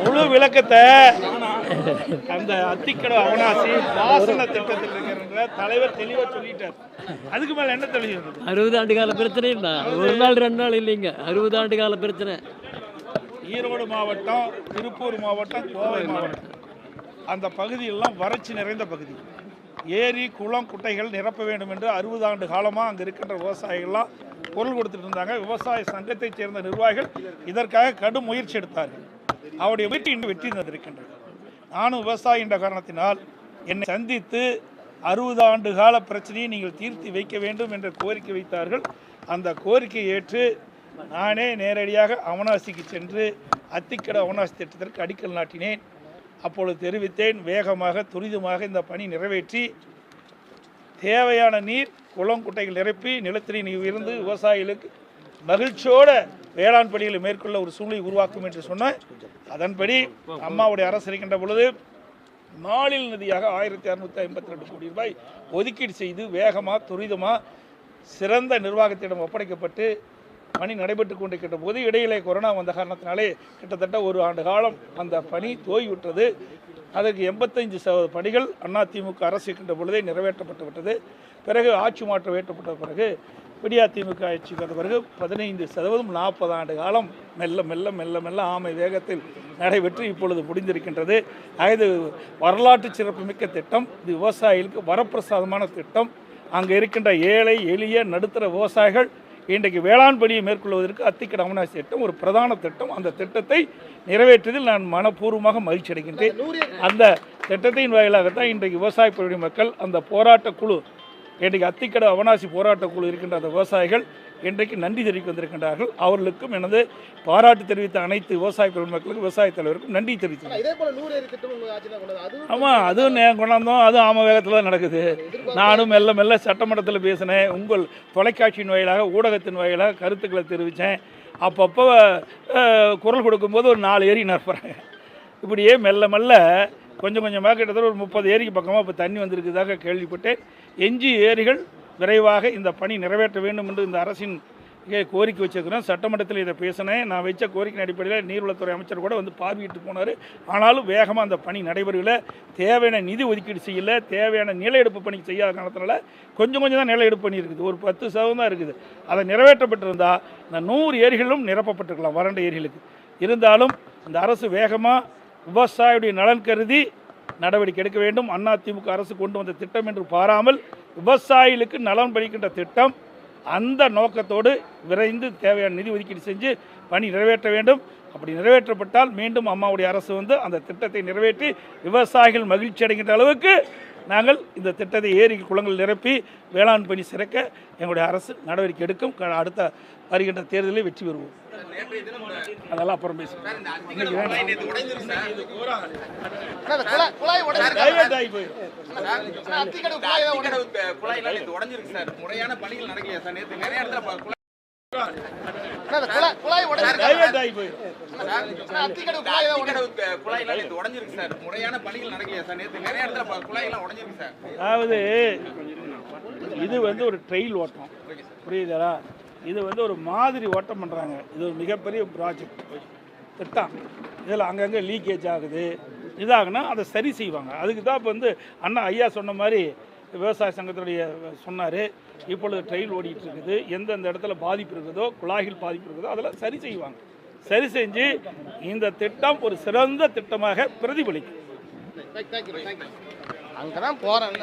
முழு விளக்கத்தை அந்த அத்திக்கடை அவனாசி பாசன திட்டத்தில் இருக்கிற தலைவர் தெளிவா சொல்லிட்டார். அதுக்கு மேல என்ன தெளிவு? 60 ஆண்டு கால பிரச்சனை இல்லை, ஒரு நாள் 2 நாள் இல்லைங்க, 60 ஆண்டு கால பிரச்சனை. ஈரோடு மாவட்டம், திருப்பூர் மாவட்டம், கோவை மாவட்டம் அந்த பகுதியெல்லாம் வறட்சி நிறைந்த பகுதி. ஏரி குளம் குட்டைகள் நிரப்ப வேண்டும் என்று 60 ஆண்டு காலமாக அங்கே இருக்கின்ற விவசாயிகள்லாம் பொருள் கொடுத்துட்டு இருந்தாங்க. விவசாய சங்கத்தைச் சேர்ந்த நிர்வாகிகள் இதற்காக கடும் முயற்சி எடுத்தார்கள். அவருடைய முயற்சி இன்று வெற்றி தந்திருக்கின்றது. நானும் விவசாயி என்ற காரணத்தினால் என்னை சந்தித்து 60 ஆண்டு கால பிரச்சனையை நீங்கள் தீர்த்து வைக்க வேண்டும் என்ற கோரிக்கை வைத்தார்கள். அந்த கோரிக்கையை ஏற்று நானே நேரடியாக அவனாசிக்கு சென்று அத்திக்கடை அவனாசி திட்டத்திற்கு அடிக்கல் நாட்டினேன். அப்பொழுது தெரிவித்தேன், வேகமாக துரிதமாக இந்த பணி நிறைவேற்றி தேவையான நீர் குளம் குட்டைகள் நிரப்பி நிலத்தடி நீர் இருந்து விவசாயிகளுக்கு மகிழ்ச்சியோடு வேளாண் பணிகளை மேற்கொள்ள ஒரு சூழ்நிலை உருவாக்கும் என்று சொன்னார். அதன்படி அம்மாவுடைய அரசு இருக்கின்ற பொழுது மாநில நிதியாக 1652 கோடி ரூபாய் ஒதுக்கீடு செய்து வேகமாக துரிதமாக சிறந்த நிர்வாகத்திடம் ஒப்படைக்கப்பட்டு பணி நடைபெற்று கொண்டிருக்கின்ற போது இடையிலே கொரோனா வந்த காரணத்தினாலே கிட்டத்தட்ட ஒரு ஆண்டு காலம் அந்த பணி தோய்விட்டது. அதற்கு 85% பணிகள் அதிமுக அரசு இருக்கின்ற பொழுதே நிறைவேற்றப்பட்டு விட்டது. பிறகு ஆட்சி மாற்றம் ஏற்றப்பட்ட பிறகு அதிமுக ஆட்சிக்கு வந்த பிறகு 15% 40 ஆண்டு காலம் மெல்ல மெல்ல மெல்ல மெல்ல ஆமை வேகத்தில் நடைபெற்று இப்பொழுது முடிந்திருக்கின்றது. இது வரலாற்று சிறப்புமிக்க திட்டம். இது விவசாயிகளுக்கு வரப்பிரசாதமான திட்டம். அங்கே இருக்கின்ற ஏழை எளிய நடுத்தர விவசாயிகள் இன்றைக்கு வேளாண் பணியை மேற்கொள்வதற்கு அத்திக்கடை அவனாசி திட்டம் ஒரு பிரதான திட்டம். அந்த திட்டத்தை நிறைவேற்றதில் நான் மனப்பூர்வமாக மகிழ்ச்சி அடைகின்றேன். அந்த திட்டத்தின் வாயிலாகத்தான் இன்றைக்கு விவசாய பகுதி மக்கள் அந்த போராட்ட குழு, இன்றைக்கு அத்திக்கடை அவனாசி போராட்ட குழு இருக்கின்ற அந்த விவசாயிகள் இன்றைக்கு நன்றி தெரிவிக்க வந்திருக்கின்றார்கள். அவர்களுக்கும் எனது பாராட்டு தெரிவித்த அனைத்து விவசாய பெருமக்களுக்கும் விவசாய தலைவருக்கும் நன்றி தெரிவித்தேன். ஆமாம், அதுவும் கொண்டாந்தோம். அதுவும் ஆம வேகத்தில் தான் நடக்குது. நானும் மெல்ல மெல்ல சட்டமன்றத்தில் பேசினேன். உங்கள் தொலைக்காட்சியின் வாயிலாக ஊடகத்தின் வாயிலாக கருத்துக்களை தெரிவித்தேன். அப்பப்போ குரல் கொடுக்கும்போது ஒரு 4 ஏரி நிரப்புறாங்க. இப்படியே மெல்ல மெல்ல கொஞ்சம் கொஞ்சமாக கிட்டத்தட்ட ஒரு 30 ஏரிக்கு பக்கமாக இப்போ தண்ணி வந்திருக்குதாக கேள்விப்பட்டேன். எஞ்சி ஏரிகள் விரைவாக இந்த பணி நிறைவேற்ற வேண்டும் என்று இந்த அரசின் கோரிக்கை வச்சிருக்கிறோம். சட்டமன்றத்தில் இதை பேசினேன். நான் வச்ச கோரிக்கை அடிப்படையில் நீர்வளத்துறை அமைச்சர் கூட வந்து பார்வையிட்டு போனார். ஆனாலும் வேகமாக அந்த பணி நடைபெறவில்லை. தேவையான நிதி ஒதுக்கீடு செய்யலை. தேவையான நில எடுப்பு பணி செய்யாத காரணத்தினால கொஞ்சம் தான் நில எடுப்பு பணி இருக்குது. ஒரு 10% தான் இருக்குது. அதை நிறைவேற்றப்பட்டிருந்தால் இந்த 100 ஏரிகளும் நிரப்பப்பட்டிருக்கலாம், வறண்ட ஏரிகளுக்கு. இருந்தாலும் இந்த அரசு வேகமாக விவசாயியுடைய நலன் கருதி நடவடிக்கை எடுக்க வேண்டும். அதிமுக அரசு கொண்டு வந்த திட்டம் என்று பாராமல் விவசாயிகளுக்கு நலன் பளிக்கின்ற திட்டம். அந்த நோக்கத்தோடு விரைந்து தேவையான நிதி ஒதுக்கீடு செஞ்சு பணி நிறைவேற்ற வேண்டும். அப்படி நிறைவேற்றப்பட்டால் மீண்டும் அம்மாவுடைய அரசு வந்து அந்த திட்டத்தை நிறைவேற்றி விவசாயிகள் மகிழ்ச்சி அடைகின்ற அளவுக்கு நாங்கள் இந்த திட்டத்தை ஏரி குளங்கள் நிரப்பி வேளாண் பணி சிறக்க எங்களுடைய அரசு நடவடிக்கை எடுக்கும். அடுத்த வருகின்ற தேர்தலில் வெற்றி பெறுவோம். அதெல்லாம் அப்புறம் பேசுவோம். அதாவது இது வந்து ஒரு ட்ரெயில் ஓட்டம், புரியுதா? இது வந்து ஒரு மாதிரி ஓட்டம் பண்ணுறாங்க. இது ஒரு மிகப்பெரிய ப்ராஜெக்ட் திட்டம். இதில் அங்கங்கே லீக்கேஜ் ஆகுது, இதாகுனா அதை சரி செய்வாங்க. அதுக்கு தான் இப்போ வந்து அண்ணா ஐயா சொன்ன மாதிரி விவசாய சங்கத்துடைய சொன்னார். இப்பொழுது ட்ரெயில் ஓடிட்டு இருக்குது. எந்தெந்த இடத்துல பாதிப்பு இருக்குதோ, குழாய்கள் பாதிப்பு இருக்குதோ அதெல்லாம் சரி செய்வாங்க. சரி செஞ்சு இந்த திட்டம் ஒரு சிறந்த திட்டமாக பிரதிபலிக்கும். அங்கே தான் போகிறேன்.